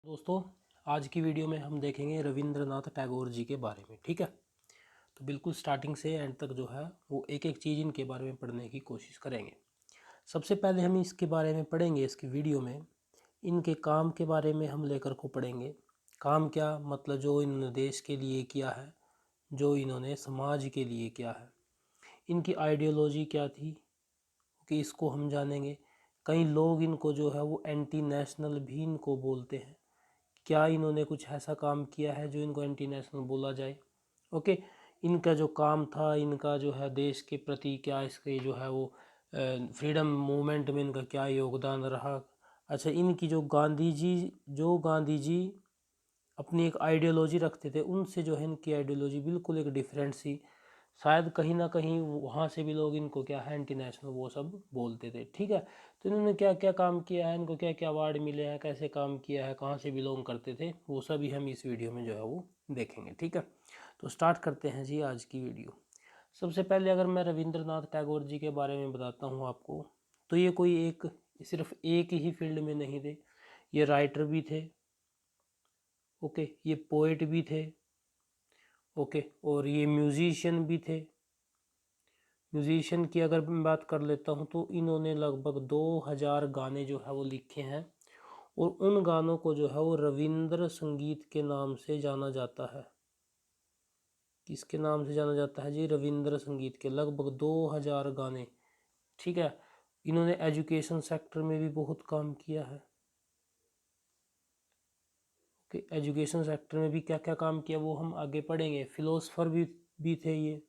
दोस्तों, आज की वीडियो में हम देखेंगे रविंद्रनाथ टैगोर जी के बारे में। ठीक है, तो बिल्कुल स्टार्टिंग से एंड तक जो है वो एक एक चीज़ इनके बारे में पढ़ने की कोशिश करेंगे। सबसे पहले हम इसके बारे में पढ़ेंगे, इसकी वीडियो में इनके काम के बारे में हम लेकर को पढ़ेंगे। काम क्या मतलब, जो इन्होंने देश के लिए किया है, जो इन्होंने समाज के लिए किया है, इनकी आइडियोलॉजी क्या थी कि इसको हम जानेंगे। कई लोग इनको जो है वो एंटी नेशनल भी इनको बोलते हैं। क्या इन्होंने कुछ ऐसा काम किया है जो इनको एंटी नेशनल बोला जाए। ओके, इनका जो काम था, इनका जो है देश के प्रति क्या इसके जो है वो फ्रीडम मूवमेंट में इनका क्या योगदान रहा। अच्छा, इनकी जो गांधी जी अपनी एक आइडियोलॉजी रखते थे, उनसे जो है इनकी आइडियोलॉजी बिल्कुल एक डिफरेंट सी। शायद कहीं ना कहीं वहाँ से भी लोग इनको क्या है एंटी नेशनल वो सब बोलते थे। ठीक है, तो इन्होंने क्या क्या काम किया है, इनको क्या क्या अवार्ड मिले हैं, कैसे काम किया है, कहाँ से बिलोंग करते थे, वो सभी हम इस वीडियो में जो है वो देखेंगे। ठीक है, तो स्टार्ट करते हैं जी आज की वीडियो। सबसे पहले अगर मैं रविंद्रनाथ टैगोर जी के बारे में बताता हूँ आपको, तो ये कोई एक सिर्फ एक ही फील्ड में नहीं थे। ये राइटर भी थे, ओके, ये पोएट भी थे, ओके, और ये म्यूजिशियन भी थे। म्यूजिशियन की अगर मैं बात कर लेता हूँ तो इन्होंने लगभग 2000 गाने जो है वो लिखे हैं, और उन गानों को जो है वो रविंद्र संगीत के नाम से जाना जाता है। किसके नाम से जाना जाता है जी? रविंद्र संगीत के। लगभग 2000 गाने। ठीक है, इन्होंने एजुकेशन सेक्टर में भी बहुत काम किया है कि एजुकेशन सेक्टर में भी क्या क्या काम किया वो हम आगे पढ़ेंगे। फिलोसफर भी थे ये।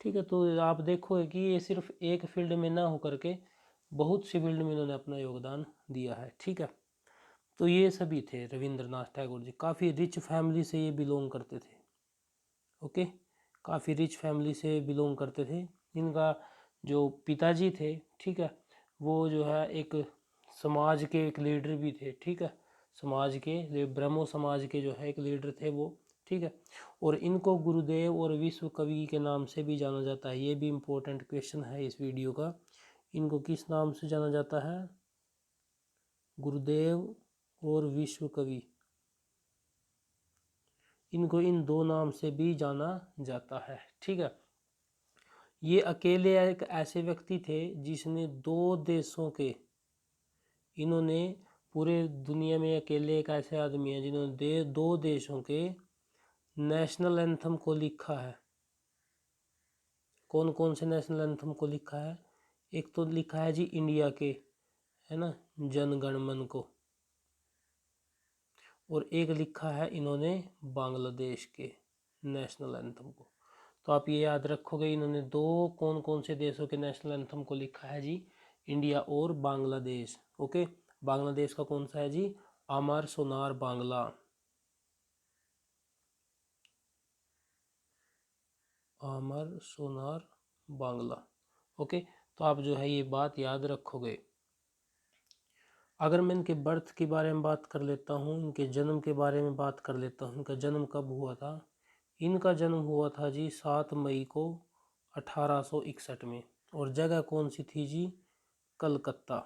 ठीक है, तो आप देखोगे कि ये सिर्फ एक फील्ड में ना होकर के बहुत सी फील्ड में इन्होंने अपना योगदान दिया है। ठीक है, तो ये सभी थे रविंद्रनाथ टैगोर जी। काफ़ी रिच फैमिली से ये बिलोंग करते थे। ओके, काफ़ी रिच फैमिली से बिलोंग करते थे। इनका जो पिताजी थे, ठीक है, वो जो है एक समाज के एक लीडर भी थे। ठीक है, समाज के ब्रह्मो समाज के जो है एक लीडर थे वो। ठीक है, और इनको गुरुदेव और विश्व कवि के नाम से भी जाना जाता है। ये भी इम्पोर्टेंट क्वेश्चन है इस वीडियो का। इनको किस नाम से जाना जाता है? गुरुदेव और विश्व कवि। इनको इन दो नाम से भी जाना जाता है। ठीक है, ये अकेले एक ऐसे व्यक्ति थे जिसने दो देशों के, इन्होंने पूरे दुनिया में अकेले एक ऐसे आदमी हैं जिन्होंने दो देशों के नेशनल एंथम को लिखा है। कौन कौन से नेशनल एंथम को लिखा है? एक तो लिखा है जी इंडिया के, है ना, जन गण मन को, और एक लिखा है इन्होंने बांग्लादेश के नेशनल एंथम को। तो आप ये याद रखोगे, इन्होंने दो कौन कौन से देशों के नेशनल एंथम को लिखा है जी? इंडिया और बांग्लादेश। ओके, बांग्लादेश का कौन सा है जी? अमर सोनार बांग्ला। अमर सोनार बांग्ला। ओके, तो आप जो है ये बात याद रखोगे। अगर मैं इनके बर्थ के बारे में बात कर लेता हूँ, इनके जन्म के बारे में बात कर लेता हूँ, इनका जन्म कब हुआ था? इनका जन्म हुआ था जी 7 मई को 1861 में। और जगह कौन सी थी जी? कलकत्ता।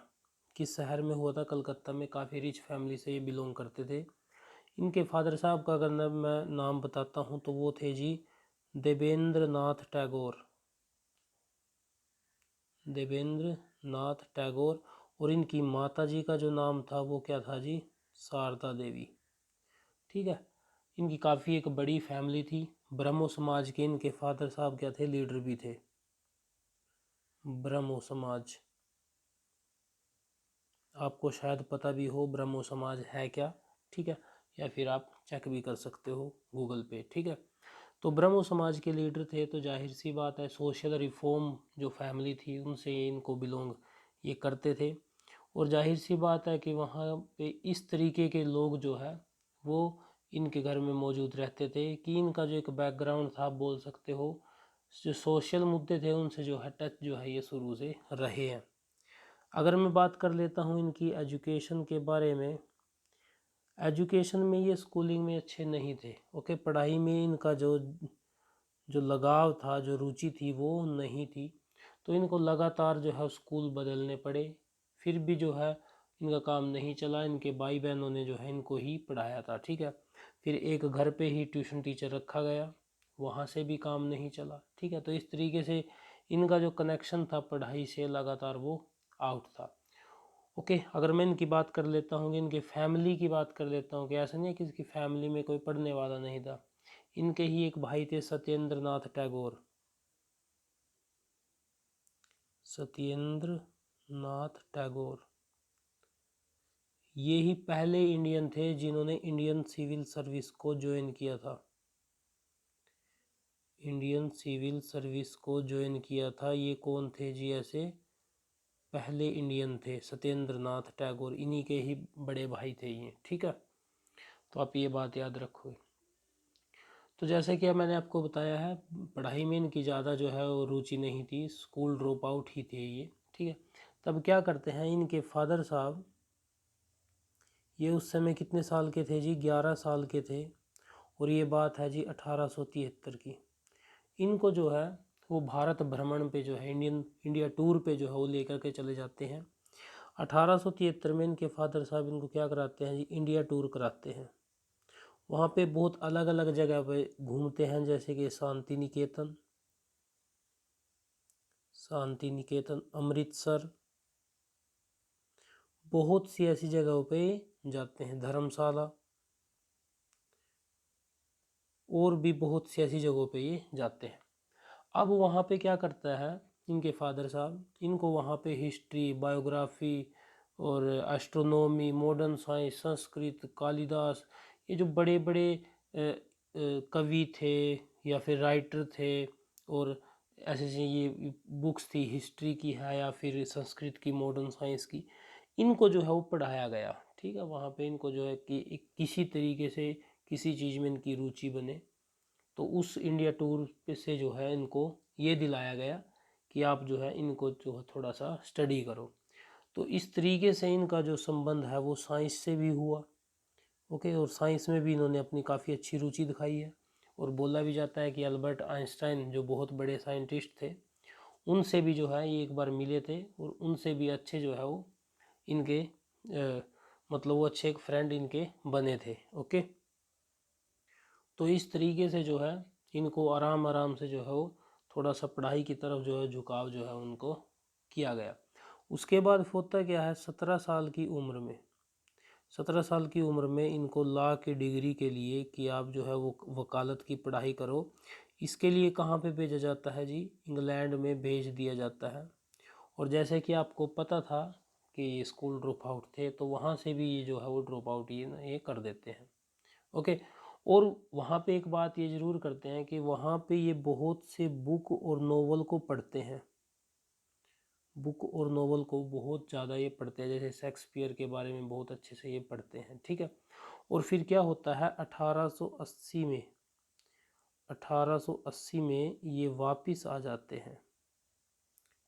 किस शहर में हुआ था? कलकत्ता में। काफ़ी रिच फैमिली से ये बिलोंग करते थे। इनके फादर साहब का अगर मैं नाम बताता हूँ तो वो थे जी देवेंद्र नाथ टैगोर। देवेंद्र नाथ टैगोर। और इनकी माता जी का जो नाम था वो क्या था जी? शारदा देवी। ठीक है, इनकी काफ़ी एक बड़ी फैमिली थी। ब्रह्मो समाज के इनके फादर साहब क्या थे? लीडर भी थे। ब्रह्मो समाज, आपको शायद पता भी हो ब्रह्मो समाज है क्या। ठीक है, या फिर आप चेक भी कर सकते हो गूगल पे। ठीक है, तो ब्रह्मो समाज के लीडर थे, तो जाहिर सी बात है सोशल रिफॉर्म जो फैमिली थी उनसे इनको बिलोंग ये करते थे। और जाहिर सी बात है कि वहाँ पे इस तरीके के लोग जो है वो इनके घर में मौजूद रहते थे कि इनका जो एक बैकग्राउंड था, आप बोल सकते हो जो सोशल मुद्दे थे उनसे जो है टच जो है ये शुरू से रहे हैं। अगर मैं बात कर लेता हूँ इनकी एजुकेशन के बारे में, एजुकेशन में ये स्कूलिंग में अच्छे नहीं थे। ओके, पढ़ाई में इनका जो जो लगाव था, जो रुचि थी वो नहीं थी, तो इनको लगातार जो है स्कूल बदलने पड़े। फिर भी जो है इनका काम नहीं चला, इनके भाई बहनों ने जो है इनको ही पढ़ाया था, ठीक है। फिर एक घर पे ही ट्यूशन टीचर रखा गया, वहाँ से भी काम नहीं चला, ठीक है। तो इस तरीके से इनका जो कनेक्शन था पढ़ाई से लगातार वो आउट था। ओके, अगर मैं इनकी बात कर लेता हूँ, इनके फैमिली की बात कर लेता हूँ कि ऐसा नहीं है कि इसकी फैमिली में कोई पढ़ने वाला नहीं था। इनके ही एक भाई थे सत्येंद्र नाथ टैगोर, सत्येंद्र नाथ टैगोर। ये ही पहले इंडियन थे जिन्होंने इंडियन सिविल सर्विस को ज्वाइन किया था, इंडियन सिविल सर्विस को ज्वाइन किया था। ये कौन थे जी? ऐसे पहले इंडियन थे सत्येंद्र नाथ टैगोर, इन्हीं के ही बड़े भाई थे ये, ठीक है। तो आप ये बात याद रखोगे। तो जैसे कि मैंने आपको बताया है, पढ़ाई में इनकी ज़्यादा जो है वो रुचि नहीं थी, स्कूल ड्रॉप आउट ही थे ये, ठीक है। तब क्या करते हैं, इनके फादर साहब, ये उस समय कितने साल के थे जी? 11 साल के थे। और ये बात है जी 1873 की। इनको जो है वो भारत भ्रमण पे जो है इंडिया टूर पे जो है वो लेकर के चले जाते हैं। 1873 में इनके फादर साहब इनको क्या कराते हैं जी? इंडिया टूर कराते हैं। वहाँ पे बहुत अलग अलग जगह पे घूमते हैं, जैसे कि शांति निकेतन, शांति निकेतन, अमृतसर, बहुत सी ऐसी जगहों पे जाते हैं, धर्मशाला, और भी बहुत सी ऐसी जगहों पे ये जाते हैं। अब वहाँ पे क्या करता है इनके फादर साहब, इनको वहाँ पे हिस्ट्री, बायोग्राफी और astronomy, modern science, Sanskrit, Kalidas, ये जो बड़े बड़े कवि थे या फिर राइटर थे, और ऐसे ऐसे ये बुक्स थी, हिस्ट्री की है या फिर संस्कृत की, मॉडर्न साइंस की, इनको जो है वो पढ़ाया गया, ठीक है। वहाँ पे इनको जो है कि किसी तरीके से किसी चीज़ में इनकी रुचि बने, तो उस इंडिया टूर पे से जो है इनको ये दिलाया गया कि आप जो है इनको जो है थोड़ा सा स्टडी करो। तो इस तरीके से इनका जो संबंध है वो साइंस से भी हुआ, ओके। और साइंस में भी इन्होंने अपनी काफ़ी अच्छी रुचि दिखाई है। और बोला भी जाता है कि अल्बर्ट आइंस्टाइन जो बहुत बड़े साइंटिस्ट थे, उनसे भी जो है ये एक बार मिले थे, और उनसे भी अच्छे जो है वो इनके मतलब वो अच्छे एक फ्रेंड इनके बने थे, ओके। तो इस तरीके से जो है इनको आराम आराम से जो है वो थोड़ा सा पढ़ाई की तरफ जो है झुकाव जो है उनको किया गया। उसके बाद होता क्या है, 17 साल की उम्र में, 17 साल की उम्र में इनको लॉ की डिग्री के लिए कि आप जो है वो वकालत की पढ़ाई करो, इसके लिए कहाँ पे भेजा जाता है जी? इंग्लैंड में भेज दिया जाता है। और जैसे कि आपको पता था कि ये स्कूल ड्रॉप आउट थे, तो वहाँ से भी ये जो है वो ड्रॉप आउट ये कर देते हैं, ओके। और वहाँ पे एक बात ये ज़रूर करते हैं कि वहाँ पे ये बहुत से बुक और नोवेल को पढ़ते हैं, बुक और नोवेल को बहुत ज़्यादा ये पढ़ते हैं, जैसे शेक्सपियर के बारे में बहुत अच्छे से ये पढ़ते हैं, ठीक है। और फिर क्या होता है 1880 में, 1880 में ये वापस आ जाते हैं,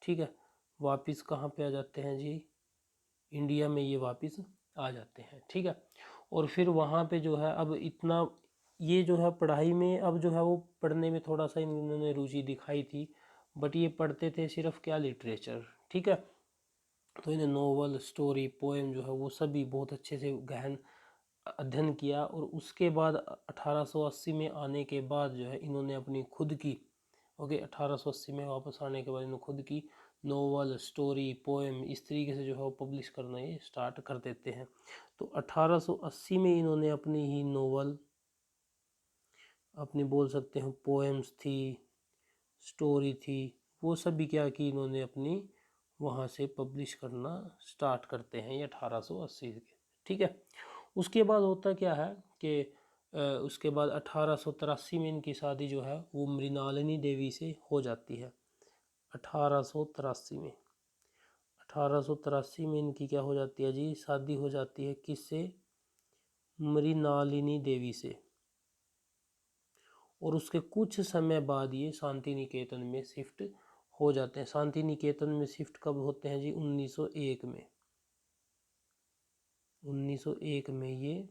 ठीक है। वापस कहाँ पे आ जाते हैं जी? इंडिया में ये वापस आ जाते हैं, ठीक है। और फिर वहाँ पे जो है अब इतना ये जो है पढ़ाई में, अब जो है वो पढ़ने में थोड़ा सा इन्होंने रुचि दिखाई थी, बट ये पढ़ते थे सिर्फ क्या? लिटरेचर, ठीक है। तो इन्हें नोवेल, स्टोरी, पोएम जो है वो सभी बहुत अच्छे से गहन अध्ययन किया। और उसके बाद 1880 में आने के बाद जो है इन्होंने अपनी खुद की, ओके, 1880 में वापस आने के बाद इन्होंने खुद की नोवेल, स्टोरी, पोएम इस तरीके से जो है वो पब्लिश करना ये स्टार्ट कर देते हैं। तो 1880 में इन्होंने अपनी ही नोवेल, अपनी बोल सकते हैं पोएम्स थी, स्टोरी थी, वो सभी क्या की इन्होंने अपनी वहाँ से पब्लिश करना स्टार्ट करते हैं ये 1880 के, ठीक है। उसके बाद होता क्या है कि उसके बाद 1883 में इनकी शादी जो है वो मृणालिनी देवी से हो जाती है। 1883 में, 1883 में इनकी क्या हो जाती है जी? शादी हो जाती है किससे? मृणालिनी देवी से। और उसके कुछ समय बाद ये शांति निकेतन में शिफ्ट हो जाते हैं। शांति निकेतन में शिफ्ट कब होते हैं जी? 1901 में, 1901 में ये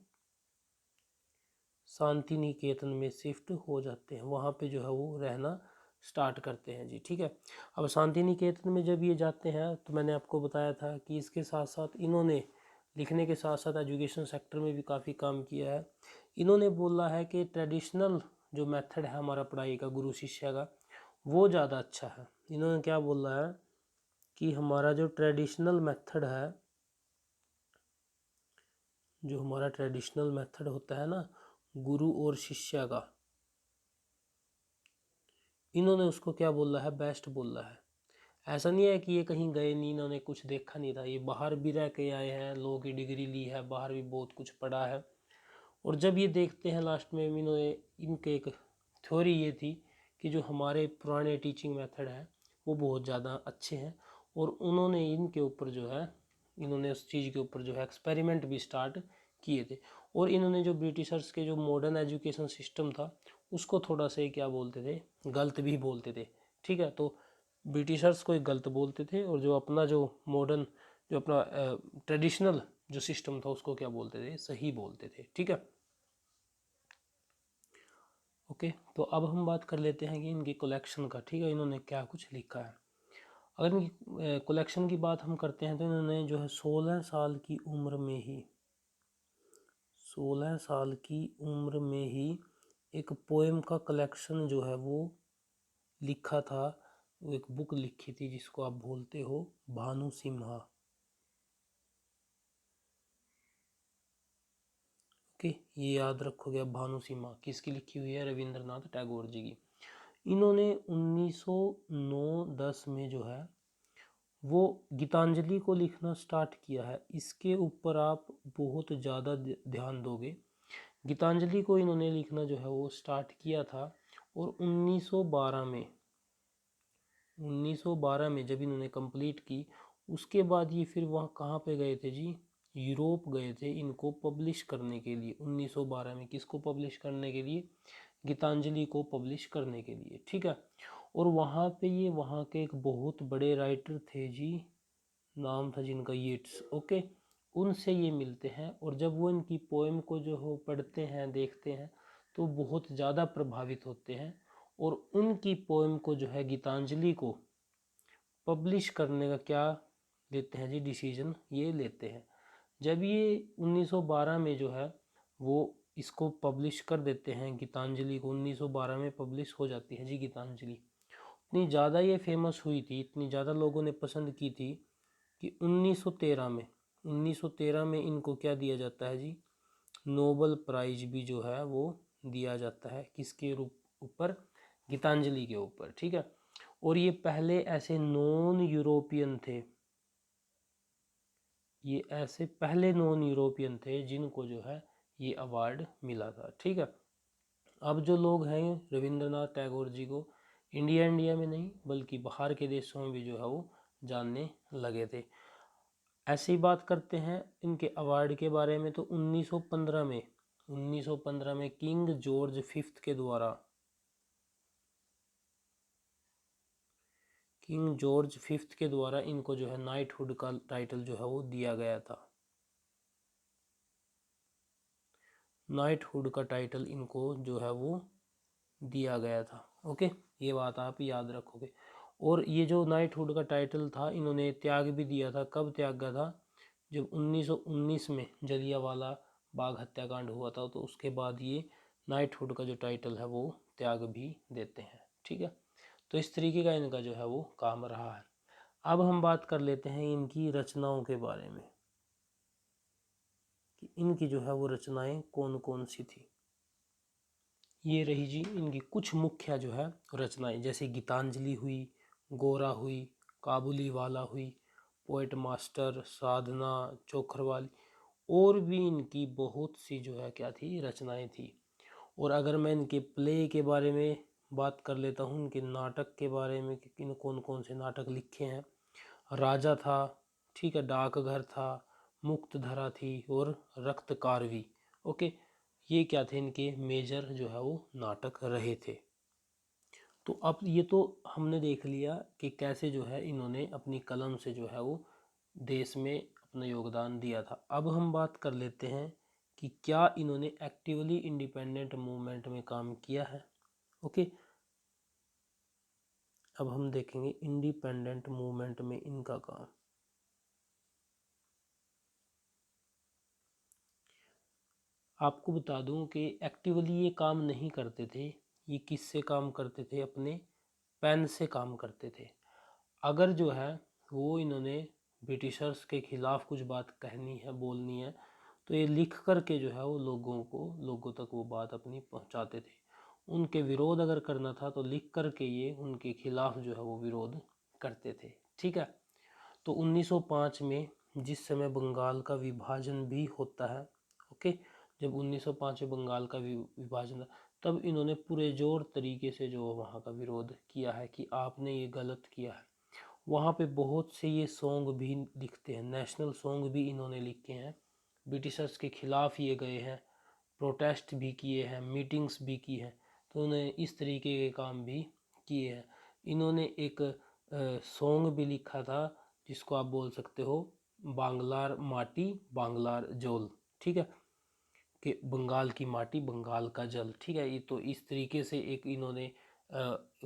शांति निकेतन में शिफ्ट हो जाते हैं। वहाँ पे जो है वो रहना स्टार्ट करते हैं जी। ठीक है, अब शांति निकेतन में जब ये जाते हैं तो मैंने आपको बताया था कि इसके साथ साथ इन्होंने लिखने के साथ साथ एजुकेशन सेक्टर में भी काफ़ी काम किया है। इन्होंने बोला है कि ट्रेडिशनल जो मेथड है हमारा पढ़ाई का, गुरु शिष्य का, वो ज़्यादा अच्छा है। इन्होंने क्या बोला है कि हमारा जो ट्रेडिशनल मेथड है, जो हमारा ट्रेडिशनल मेथड होता है ना गुरु और शिष्य का, इन्होंने उसको क्या बोला है, बेस्ट बोला है। ऐसा नहीं है कि ये कहीं गए नहीं, इन्होंने कुछ देखा नहीं था, ये बाहर भी रह के आए हैं, लोगों की डिग्री ली है, बाहर भी बहुत कुछ पढ़ा है। और जब ये देखते हैं लास्ट में इन्होंने, इनके एक थ्योरी ये थी कि जो हमारे पुराने टीचिंग मेथड है वो बहुत ज़्यादा अच्छे हैं, और उन्होंने इनके ऊपर जो है, इन्होंने उस चीज़ के ऊपर जो है एक्सपेरिमेंट भी स्टार्ट किए थे। और इन्होंने जो ब्रिटिशर्स के जो मॉडर्न एजुकेशन सिस्टम था उसको थोड़ा सा क्या बोलते थे, गलत भी बोलते थे। ठीक है, तो ब्रिटिशर्स को एक गलत बोलते थे, और जो अपना जो मॉडर्न, जो अपना ट्रेडिशनल जो सिस्टम था उसको क्या बोलते थे, सही बोलते थे। ठीक है, ओके। तो अब हम बात कर लेते हैं कि इनकी कलेक्शन का। ठीक है, इन्होंने क्या कुछ लिखा है। अगर इनकी कलेक्शन की बात हम करते हैं तो इन्होंने जो है 16 साल की उम्र में ही, 16 साल की उम्र में ही एक पोएम का कलेक्शन जो है वो लिखा था। वो एक बुक लिखी थी जिसको आप बोलते हो भानु सिम्हा। ओके, ये याद रखोगे। अब भानु सिम्हा किसकी लिखी हुई है, रविंद्रनाथ टैगोर जी की। इन्होंने 1909-10 में जो है वो गीतांजलि को लिखना स्टार्ट किया है। इसके ऊपर आप बहुत ज़्यादा ध्यान दोगे। गीतांजलि को इन्होंने लिखना जो है वो स्टार्ट किया था, और 1912 में जब इन्होंने कंप्लीट की, उसके बाद ये फिर वहाँ कहाँ पे गए थे जी, यूरोप गए थे इनको पब्लिश करने के लिए। 1912 में किसको पब्लिश करने के लिए, गीतांजलि को पब्लिश करने के लिए। ठीक है, और वहाँ पे ये वहाँ के एक बहुत बड़े राइटर थे जी, नाम था जिनका येट्स। ओके, उनसे ये मिलते हैं, और जब वो इनकी पोएम को जो हो पढ़ते हैं, देखते हैं, तो बहुत ज़्यादा प्रभावित होते हैं, और उनकी पोएम को जो है गीतांजलि को पब्लिश करने का क्या लेते हैं जी, डिसीजन ये लेते हैं। जब ये 1912 में जो है वो इसको पब्लिश कर देते हैं गीतांजलि को, 1912 में पब्लिश हो जाती है जी गीतांजलि। इतनी ज़्यादा ये फेमस हुई थी, इतनी ज़्यादा लोगों ने पसंद की थी कि 1913 में इनको क्या दिया जाता है जी, नोबल प्राइज भी जो है वो दिया जाता है। किसके रूप ऊपर, गीतांजलि के ऊपर। ठीक है, और ये पहले ऐसे नॉन यूरोपियन थे, ये ऐसे पहले नॉन यूरोपियन थे जिनको जो है ये अवार्ड मिला था। ठीक है, अब जो लोग हैं रविंद्रनाथ टैगोर जी को इंडिया में नहीं बल्कि बाहर के देशों में भी जो है वो जानने लगे थे। ऐसी ही बात करते हैं इनके अवार्ड के बारे में, तो 1915 में किंग जॉर्ज फिफ्थ के द्वारा, किंग जॉर्ज फिफ्थ के द्वारा इनको जो है नाइटहुड का टाइटल जो है वो दिया गया था। नाइटहुड का टाइटल इनको जो है वो दिया गया था। ओके, ये बात आप याद रखोगे। और ये जो नाइटहुड का टाइटल था इन्होंने त्याग भी दिया था। कब त्यागा था, जब 1919 में जलियांवाला बाग हत्याकांड हुआ था, तो उसके बाद ये नाइटहुड का जो टाइटल है वो त्याग भी देते हैं। ठीक है, तो इस तरीके का इनका जो है वो काम रहा है। अब हम बात कर लेते हैं इनकी रचनाओं के बारे में कि इनकी जो है वो रचनाएं कौन कौन सी थी। ये रही जी इनकी कुछ मुख्य जो है रचनाएं, जैसे गीतांजलि हुई, गोरा हुई, काबुली वाला हुई, पोएट मास्टर, साधना, चोखरवाली, और भी इनकी बहुत सी जो है क्या थी, रचनाएं थी। और अगर मैं इनके प्ले के बारे में बात कर लेता हूँ, इनके नाटक के बारे में कि इन कौन कौन से नाटक लिखे हैं, राजा था, ठीक है, डाकघर था, मुक्तधरा थी, और रक्तकारवी। ओके, ये क्या थे, इनके मेजर जो है वो नाटक रहे थे। तो अब ये तो हमने देख लिया कि कैसे जो है इन्होंने अपनी कलम से जो है वो देश में अपना योगदान दिया था। अब हम बात कर लेते हैं कि क्या इन्होंने एक्टिवली इंडिपेंडेंट मूवमेंट में काम किया है। ओके, अब हम देखेंगे इंडिपेंडेंट मूवमेंट में इनका काम। आपको बता दूं कि एक्टिवली ये काम नहीं करते थे, ये किससे काम करते थे, अपने पेन से काम करते थे। अगर जो है वो इन्होंने ब्रिटिशर्स के खिलाफ कुछ बात कहनी है, बोलनी है, तो ये लिख करके जो है वो लोगों तक वो बात अपनी पहुंचाते थे। उनके विरोध अगर करना था तो लिख करके ये उनके खिलाफ जो है वो विरोध करते थे। ठीक है। तो 1905 में जिस समय बंगाल का विभाजन भी होता है, ओके, जब 1905 में बंगाल का विभाजन था, तब इन्होंने पूरे जोर तरीके से जो वहाँ का विरोध किया है कि आपने ये गलत किया है। वहाँ पे बहुत से ये सॉन्ग भी लिखते हैं, नेशनल सॉन्ग भी इन्होंने लिखे हैं, ब्रिटिशर्स के खिलाफ ये गए हैं, प्रोटेस्ट भी किए हैं, मीटिंग्स भी की हैं। तो उन्होंने इस तरीके के काम भी किए हैं। इन्होंने एक सॉन्ग भी लिखा था जिसको आप बोल सकते हो बांग्लार माटी बांग्लार जोल। ठीक है, कि बंगाल की माटी बंगाल का जल। ठीक है, ये तो इस तरीके से एक इन्होंने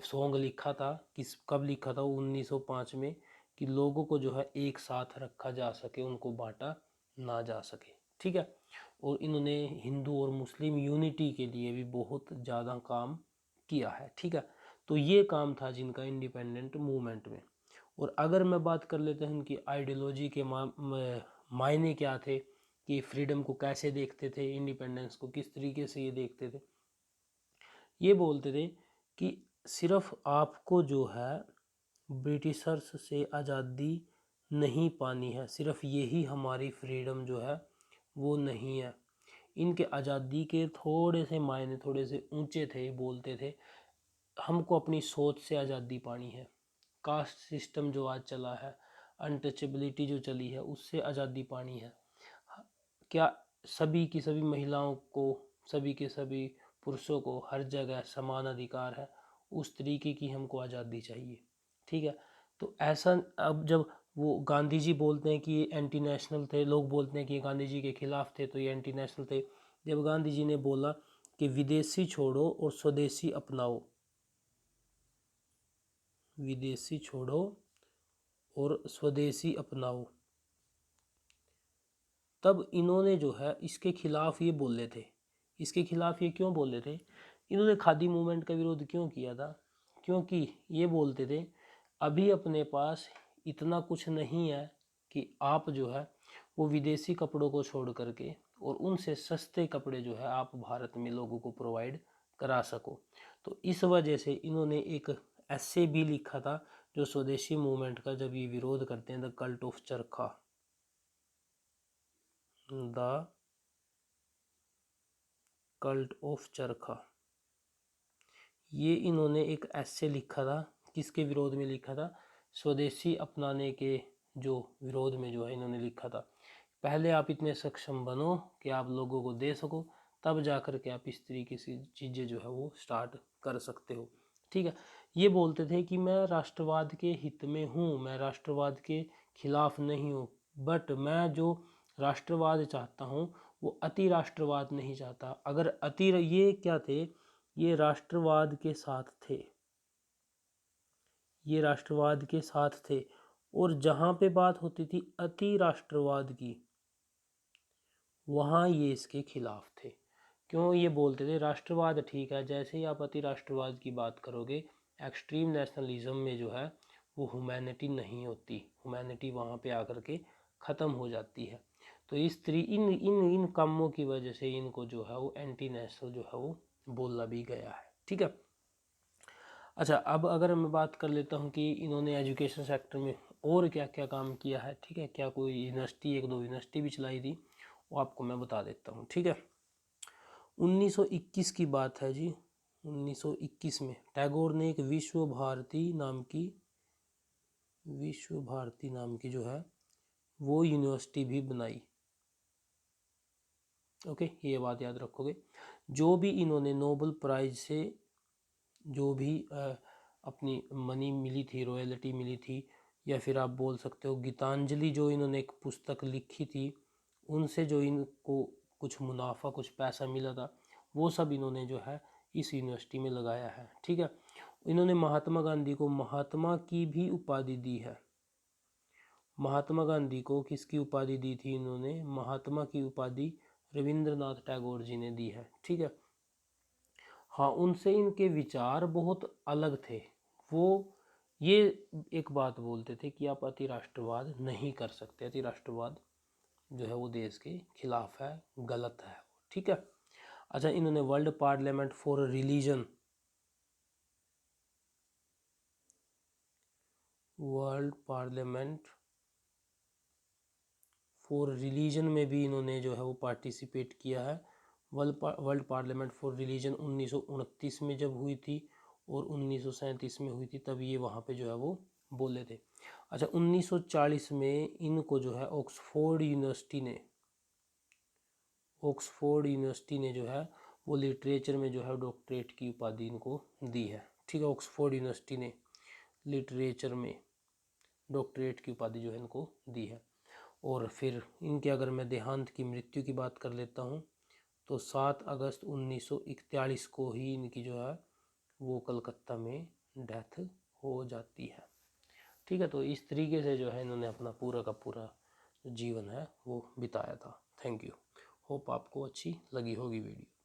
सॉन्ग लिखा था। कब लिखा था? 1905 में, कि लोगों को जो है एक साथ रखा जा सके, उनको बांटा ना जा सके। ठीक है, और इन्होंने हिंदू और मुस्लिम यूनिटी के लिए भी बहुत ज़्यादा काम किया है। ठीक है, तो ये काम था जिनका इंडिपेंडेंट मूवमेंट में। और अगर मैं बात कर लेता हूँ इनकी आइडियोलॉजी के मायने क्या थे, कि फ्रीडम को कैसे देखते थे, इंडिपेंडेंस को किस तरीके से ये देखते थे। ये बोलते थे कि सिर्फ आपको जो है ब्रिटिशर्स से आज़ादी नहीं पानी है, सिर्फ यही हमारी फ्रीडम जो है वो नहीं है। इनके आज़ादी के थोड़े से मायने थोड़े से ऊंचे थे, बोलते थे हमको अपनी सोच से आज़ादी पानी है, कास्ट सिस्टम जो आज चला है, अनटचेबिलिटी जो चली है, उससे आज़ादी पानी है। क्या सभी की सभी महिलाओं को, सभी के सभी पुरुषों को हर जगह समान अधिकार है, उस तरीके की हमको आज़ादी चाहिए। ठीक है, तो ऐसा अब जब वो गांधी जी बोलते हैं कि ये एंटी नेशनल थे, लोग बोलते हैं कि ये गांधी जी के खिलाफ थे तो ये एंटी नेशनल थे। जब गांधी जी ने बोला कि विदेशी छोड़ो और स्वदेशी अपनाओ, विदेशी छोड़ो और स्वदेशी अपनाओ, तब इन्होंने जो है इसके खिलाफ ये बोले थे। इसके खिलाफ ये क्यों बोले थे? इन्होंने खादी मूवमेंट का विरोध क्यों किया था? क्योंकि ये बोलते थे अभी अपने पास इतना कुछ नहीं है कि आप जो है वो विदेशी कपड़ों को छोड़ करके और उनसे सस्ते कपड़े जो है आप भारत में लोगों को प्रोवाइड करा सको। तो इस वजह से इन्होंने एक ऐसे भी लिखा था जो स्वदेशी मूवमेंट का, जब ये विरोध करते हैं, द कल्ट ऑफ चरखा, द कल्ट ऑफ चरखा, ये इन्होंने एक ऐसे लिखा था। किसके विरोध में लिखा था? स्वदेशी अपनाने के जो विरोध में जो है इन्होंने लिखा था। पहले आप इतने सक्षम बनो कि आप लोगों को दे सको, तब जाकर के आप इस तरीके से चीज़ें जो है वो स्टार्ट कर सकते हो। ठीक है, ये बोलते थे कि मैं राष्ट्रवाद के हित में हूँ, मैं राष्ट्रवाद के खिलाफ नहीं हूँ, बट मैं जो राष्ट्रवाद चाहता हूँ वो अति राष्ट्रवाद नहीं चाहता। अगर अति, ये क्या थे? ये राष्ट्रवाद के साथ थे, ये राष्ट्रवाद के साथ थे। और जहाँ पे बात होती थी अति राष्ट्रवाद की, वहाँ ये इसके खिलाफ थे। क्यों? ये बोलते थे राष्ट्रवाद ठीक है, जैसे ही आप अति राष्ट्रवाद की बात करोगे, एक्सट्रीम नेशनलिज्म में जो है वो ह्यूमैनिटी नहीं होती, ह्यूमैनिटी वहाँ पे आकर के ख़त्म हो जाती है। तो इस तरी इन इन इन कामों की वजह से इनको जो है वो एंटी नेशनल जो है वो बोला भी गया है। ठीक है, अच्छा, अब अगर मैं बात कर लेता हूँ कि इन्होंने एजुकेशन सेक्टर में और क्या क्या काम किया है। ठीक है, क्या कोई यूनिवर्सिटी, एक दो यूनिवर्सिटी भी चलाई थी, वो आपको मैं बता देता हूँ। ठीक है, 1921 की बात है जी। 1921 में टैगोर ने एक विश्व भारती नाम की जो है वो यूनिवर्सिटी भी बनाई। ओके, ये बात याद रखोगे। जो भी इन्होंने नोबेल प्राइज से जो भी अपनी मनी मिली थी, रॉयल्टी मिली थी, या फिर आप बोल सकते हो गीतांजलि, जो इन्होंने एक पुस्तक लिखी थी, उनसे जो इनको कुछ मुनाफा, कुछ पैसा मिला था, वो सब इन्होंने जो है इस यूनिवर्सिटी में लगाया है। ठीक है, इन्होंने महात्मा गांधी को महात्मा की भी उपाधि दी है। महात्मा गांधी को किसकी उपाधि दी थी इन्होंने? महात्मा की उपाधि रविंद्रनाथ टैगोर जी ने दी है। ठीक है। हाँ, उनसे इनके विचार बहुत अलग थे। वो ये एक बात बोलते थे कि आप अति राष्ट्रवाद नहीं कर सकते, अति राष्ट्रवाद जो है वो देश के खिलाफ है, गलत है। ठीक है। अच्छा, इन्होंने world parliament for religion, world parliament for religion में भी इन्होंने जो है वो पार्टिसिपेट किया है। वर्ल्ड पार्लियामेंट फॉर रिलीजन 1929 में जब हुई थी और 1937 में हुई थी, तब ये वहाँ पे जो है वो बोले थे। अच्छा, 1940 में इनको जो है ऑक्सफोर्ड यूनिवर्सिटी ने जो है वो लिटरेचर में जो है डॉक्टरेट की उपाधि इनको दी है। ठीक है, ऑक्सफोर्ड यूनिवर्सिटी ने लिटरेचर में डॉक्टरेट की उपाधि जो है इनको दी है। और फिर इनके अगर मैं देहांत की, मृत्यु की बात कर लेता हूँ, तो 7 अगस्त 1941 को ही इनकी जो है वो कलकत्ता में डेथ हो जाती है। ठीक है, तो इस तरीके से जो है इन्होंने अपना पूरा का पूरा जीवन है वो बिताया था। Thank you. होप आपको अच्छी लगी होगी वीडियो।